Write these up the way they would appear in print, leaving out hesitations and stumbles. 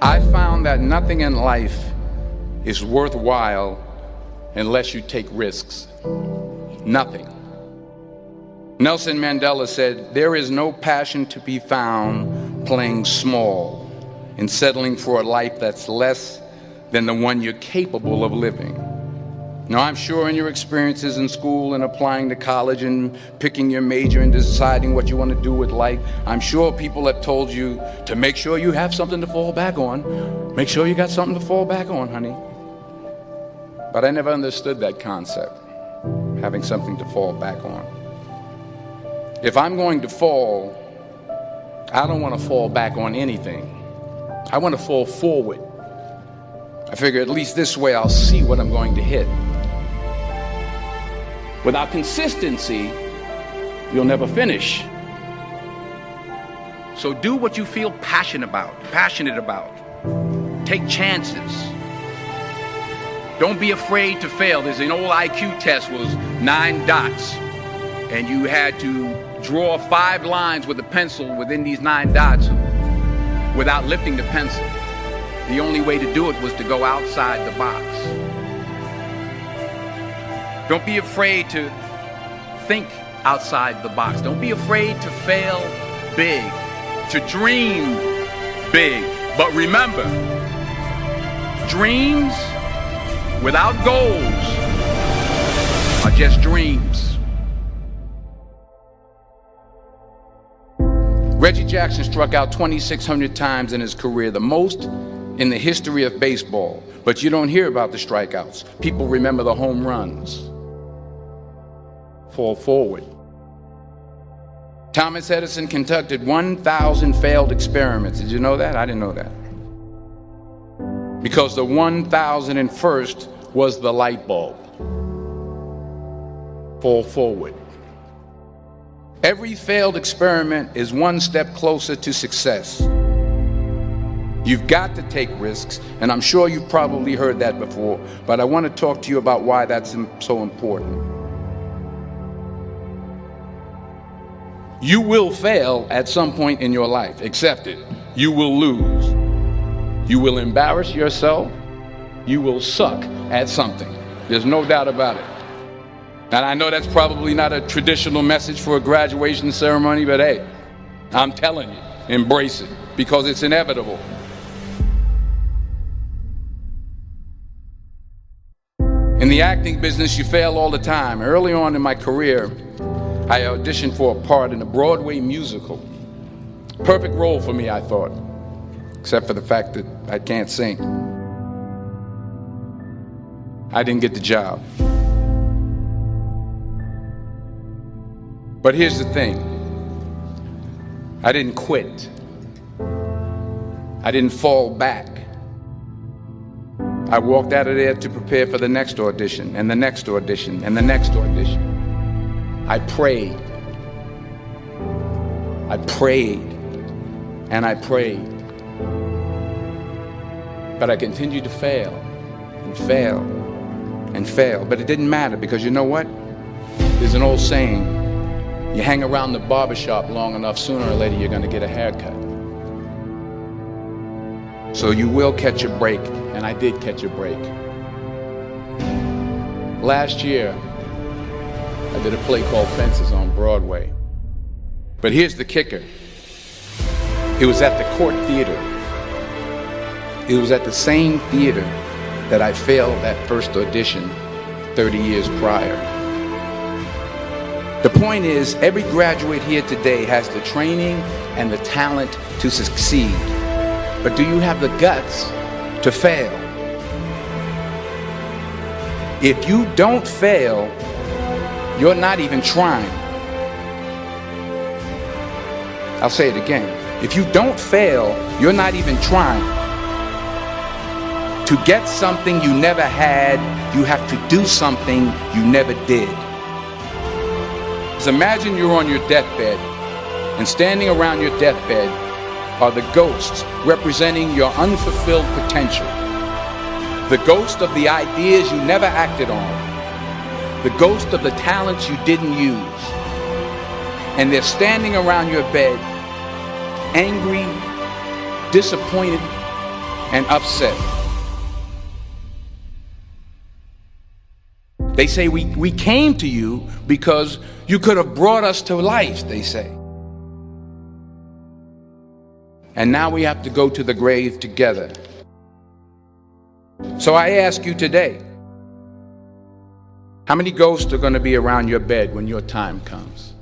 I found that nothing in life is worthwhile unless you take risks. Nothing. Nelson Mandela said, "There is no passion to be found playing small and settling for a life that's less than the one you're capable of living." Now, I'm sure in your experiences in school and applying to college and picking your major and deciding what you want to do with life, I'm sure people have told you to make sure you have something to fall back on. Make sure you got something to fall back on, honey. But I never understood that concept, having something to fall back on. If I'm going to fall, I don't want to fall back on anything. I want to fall forward. I figure at least this way I'll see what I'm going to hit. Without consistency, you'll never finish. So do what you feel passionate about. Take chances. Don't be afraid to fail. There's an old IQ test, was 9 dots, and you had to draw 5 lines with a pencil within these 9 dots without lifting the pencil. The only way to do it was to go outside the box. Don't be afraid to think outside the box. Don't be afraid to fail big, to dream big. But remember, dreams without goals are just dreams. Reggie Jackson struck out 2,600 times in his career, the most in the history of baseball. But you don't hear about the strikeouts. People remember the home runs. Fall forward. Thomas Edison conducted 1,000 failed experiments. Did you know that? I didn't know that. Because the 1,001st was the light bulb. Fall forward. Every failed experiment is one step closer to success. You've got to take risks, and I'm sure you've probably heard that before, but I want to talk to you about why that's so important. You will fail at some point in your life. Accept it. You will lose. You will embarrass yourself. You will suck at something. There's no doubt about it. And I know that's probably not a traditional message for a graduation ceremony, but hey, I'm telling you, embrace it, because it's inevitable. In the acting business, you fail all the time. Early on in my career, I auditioned for a part in a Broadway musical. Perfect role for me, I thought, except for the fact that I can't sing. I didn't get the job. But here's the thing. I didn't quit. I didn't fall back. I walked out of there to prepare for the next audition, and the next audition, and the next audition. I prayed. I prayed. And I prayed. But I continued to fail, and fail, and fail. But it didn't matter, because you know what? There's an old saying, you hang around the barbershop long enough, sooner or later you're going to get a haircut. So you will catch a break, and I did catch a break. Last year, I did a play called Fences on Broadway. But here's the kicker. It was at the Court Theater. It was at the same theater that I failed that first audition 30 years prior. The point is, every graduate here today has the training and the talent to succeed. But do you have the guts to fail? If you don't fail, you're not even trying. I'll say it again. If you don't fail, you're not even trying. To get something you never had, you have to do something you never did. So imagine you're on your deathbed, and standing around your deathbed are the ghosts representing your unfulfilled potential. The ghost of the ideas you never acted on. The ghost of the talents you didn't use. And they're standing around your bed, angry, disappointed, and upset. They say we came to you because you could have brought us to life, they say. And now we have to go to the grave together. So I ask you today, how many ghosts are going to be around your bed when your time comes?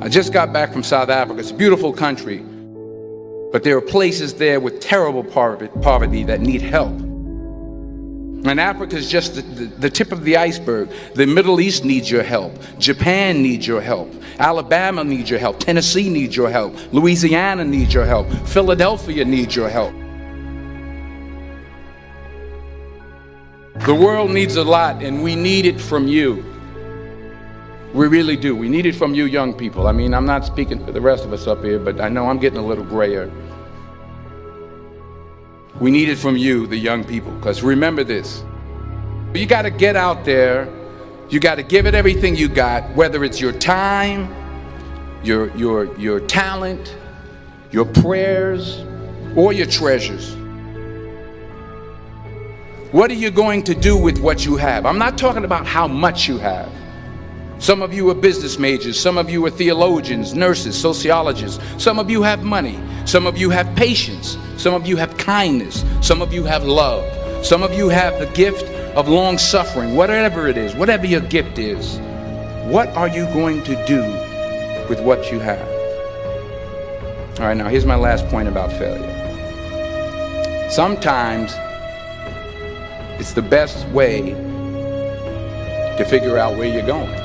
I just got back from South Africa. It's a beautiful country, but there are places there with terrible poverty that need help. And Africa is just the tip of the iceberg. The Middle East needs your help. Japan needs your help. Alabama needs your help. Tennessee needs your help. Louisiana needs your help. Philadelphia needs your help. The world needs a lot, and we need it from you. We really do. We need it from you young people. I mean, I'm not speaking for the rest of us up here, but I know I'm getting a little grayer. We need it from you, the young people, because remember this. You got to get out there. You got to give it everything you got, whether it's your time, your talent, your prayers, or your treasures. What are you going to do with what you have? I'm not talking about how much you have. Some of you are business majors, some of you are theologians, nurses, sociologists. Some of you have money, some of you have patience, some of you have kindness, some of you have love, some of you have the gift of long suffering. Whatever it is, whatever your gift is, what are you going to do with what you have? All right, now here's my last point about failure. Sometimes it's the best way to figure out where you're going.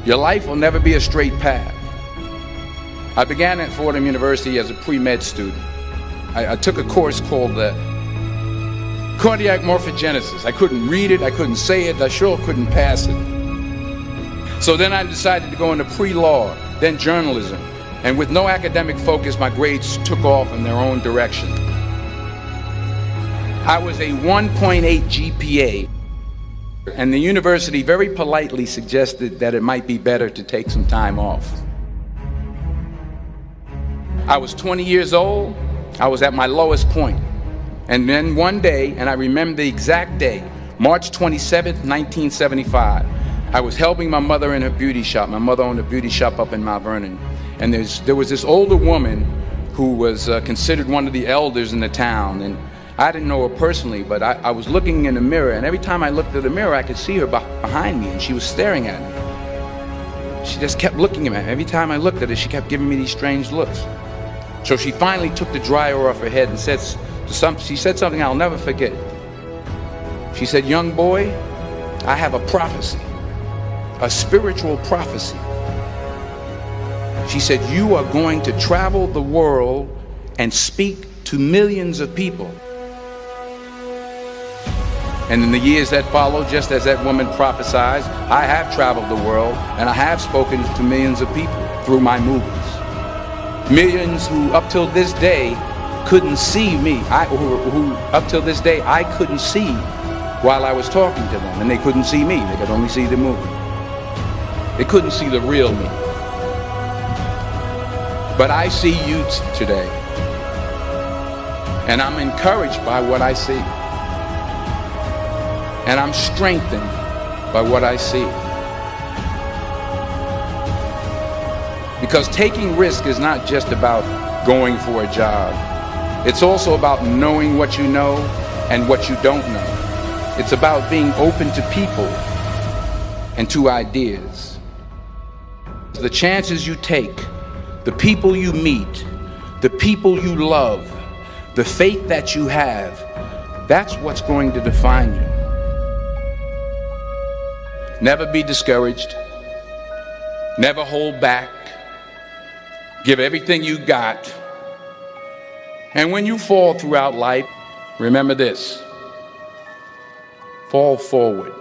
Your life will never be a straight path. I began at Fordham University as a pre-med student. I took a course called cardiac morphogenesis. I couldn't read it, I couldn't say it, I sure couldn't pass it. So then I decided to go into pre-law, then journalism. And with no academic focus, my grades took off in their own direction. I was a 1.8 GPA. And the university very politely suggested that it might be better to take some time off. I was 20 years old. I was at my lowest point. And then one day, and I remember the exact day, March 27th, 1975, I was helping my mother in her beauty shop. My mother owned a beauty shop up in Mount Vernon. And there was this older woman who was considered one of the elders in the town. And I didn't know her personally, but I was looking in the mirror, and every time I looked at the mirror, I could see her behind me, and she was staring at me. She just kept looking at me. Every time I looked at her, she kept giving me these strange looks. So she finally took the dryer off her head and she said something I'll never forget. She said, "Young boy, I have a prophecy, a spiritual prophecy." She said, "You are going to travel the world and speak to millions of people." And in the years that followed, just as that woman prophesied, I have traveled the world and I have spoken to millions of people through my movies. Millions who up till this day couldn't see me, who up till this day I couldn't see while I was talking to them, and they couldn't see me, they could only see the movie. They couldn't see the real me. But I see you today, and I'm encouraged by what I see. And I'm strengthened by what I see. Because taking risk is not just about going for a job. It's also about knowing what you know and what you don't know. It's about being open to people and to ideas. The chances you take, the people you meet, the people you love, the faith that you have, that's what's going to define you. Never be discouraged. Never hold back. Give everything you got. And when you fall throughout life, remember this: fall forward.